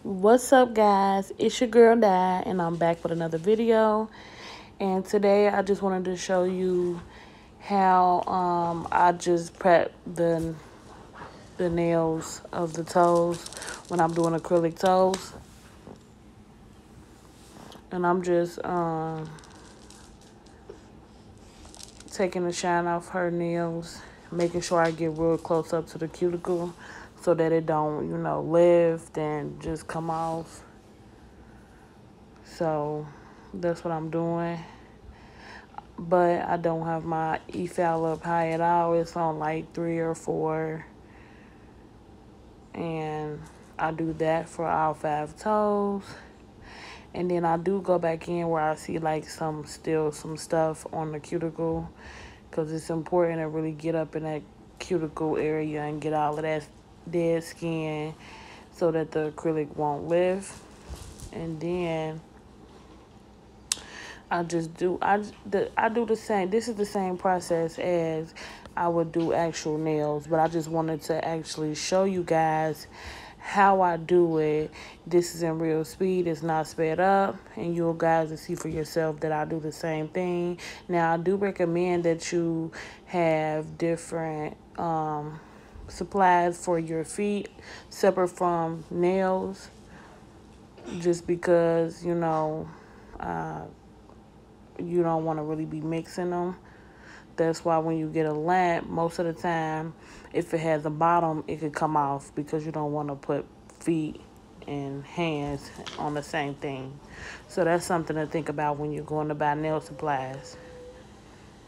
What's up, guys? It's your girl Di, and I'm back with another video. And today I just wanted to show you how I just prep the nails of the toes when I'm doing acrylic toes. And I'm just taking the shine off her nails, making sure I get real close up to the cuticle so that it don't, lift and just come off. So that's what I'm doing. But I don't have my e-file up high at all. It's on like 3 or 4. And I do that for all 5 toes. And then I do go back in where I see like some stuff on the cuticle, because it's important to really get up in that cuticle area and get all of that dead skin so that the acrylic won't lift. And then I do the same. This is the same process as I would do actual nails, but I just wanted to actually show you guys how I do it. This is in real speed. It's not sped up, and you guys will see for yourself that I do the same thing. Now, I do recommend that you have different supplies for your feet separate from nails, just because you don't want to really be mixing them. That's why when you get a lamp, most of the time, if it has a bottom, it could come off, because you don't want to put feet and hands on the same thing. So that's something to think about when you're going to buy nail supplies.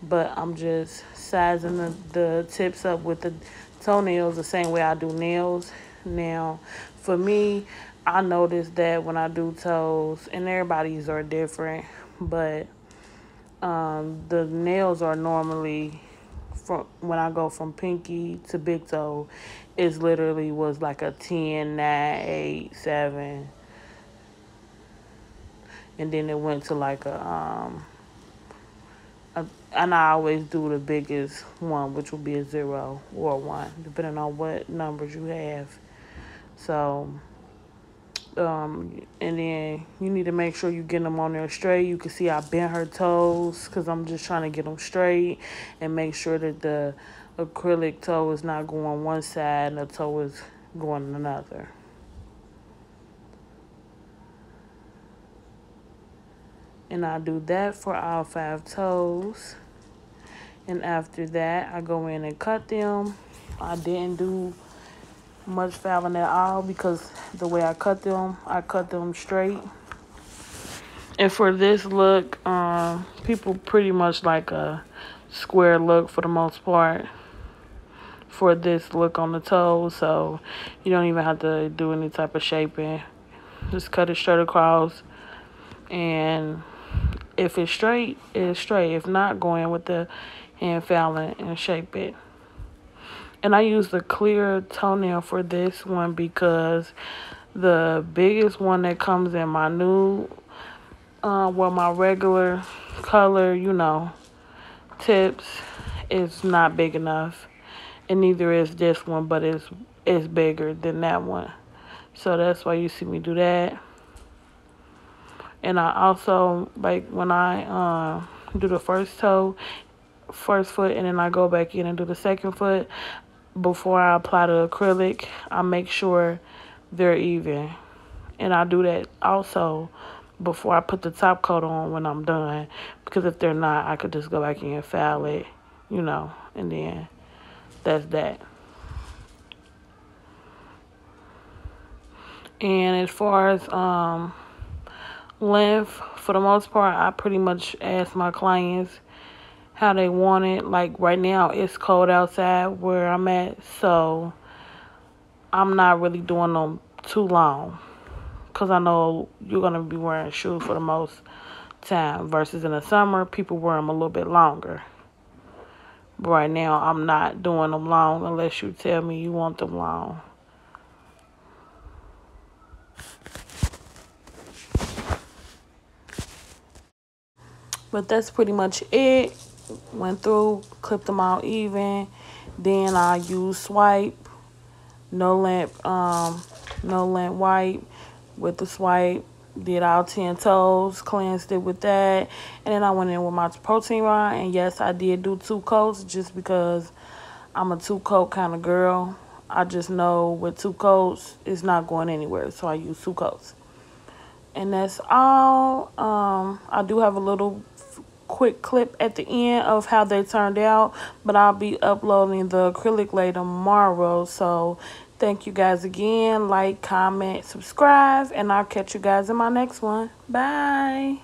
But I'm just sizing the tips up with the toenails the same way I do nails. Now, for me, I noticed that when I do toes, and everybody's are different, but the nails are normally, from when I go from pinky to big toe, it literally was like a 10, 9, 8, 7. And then it went to like and I always do the biggest one, which will be a 0 or a 1, depending on what numbers you have. So, and then you need to make sure you get them on there straight. You can see I bent her toes because I'm just trying to get them straight and make sure that the acrylic toe is not going one side and the toe is going another. And I do that for all 5 toes. And after that, I go in and cut them. I didn't do much filing at all, because the way I cut them straight. And for this look, people pretty much like a square look for the most part for this look on the toes. So you don't even have to do any type of shaping. Just cut it straight across. And if it's straight, it's straight. If not, go in with the hand filing and shape it. And I use the clear toenail for this one, because the biggest one that comes in my nude, well, my regular color, tips, is not big enough. And neither is this one, but it's bigger than that one. So that's why you see me do that. And I also, like, when I do the first foot, and then I go back in and do the second foot, before I apply the acrylic, I make sure they're even. And I do that also before I put the top coat on when I'm done, because if they're not, I could just go back in and file it, and then that's that. And as far as length, for the most part, I pretty much ask my clients how they want it. Like right now, it's cold outside where I'm at, so I'm not really doing them too long, because I know you're going to be wearing shoes for the most time, versus in the summer, people wear them a little bit longer. But right now, I'm not doing them long unless you tell me you want them long. But that's pretty much it. Went through, clipped them all even. Then I use swipe, no lint wipe, with the swipe. Did all 10 toes, cleansed it with that. And then I went in with my protein rod. And yes, I did do 2 coats just because I'm a 2-coat kind of girl. I just know with 2 coats, it's not going anywhere. So I use 2 coats. And that's all. I do have a little quick clip at the end of how they turned out, but I'll be uploading the acrylic later tomorrow. So thank you guys again. Like, comment, subscribe, and I'll catch you guys in my next one. Bye.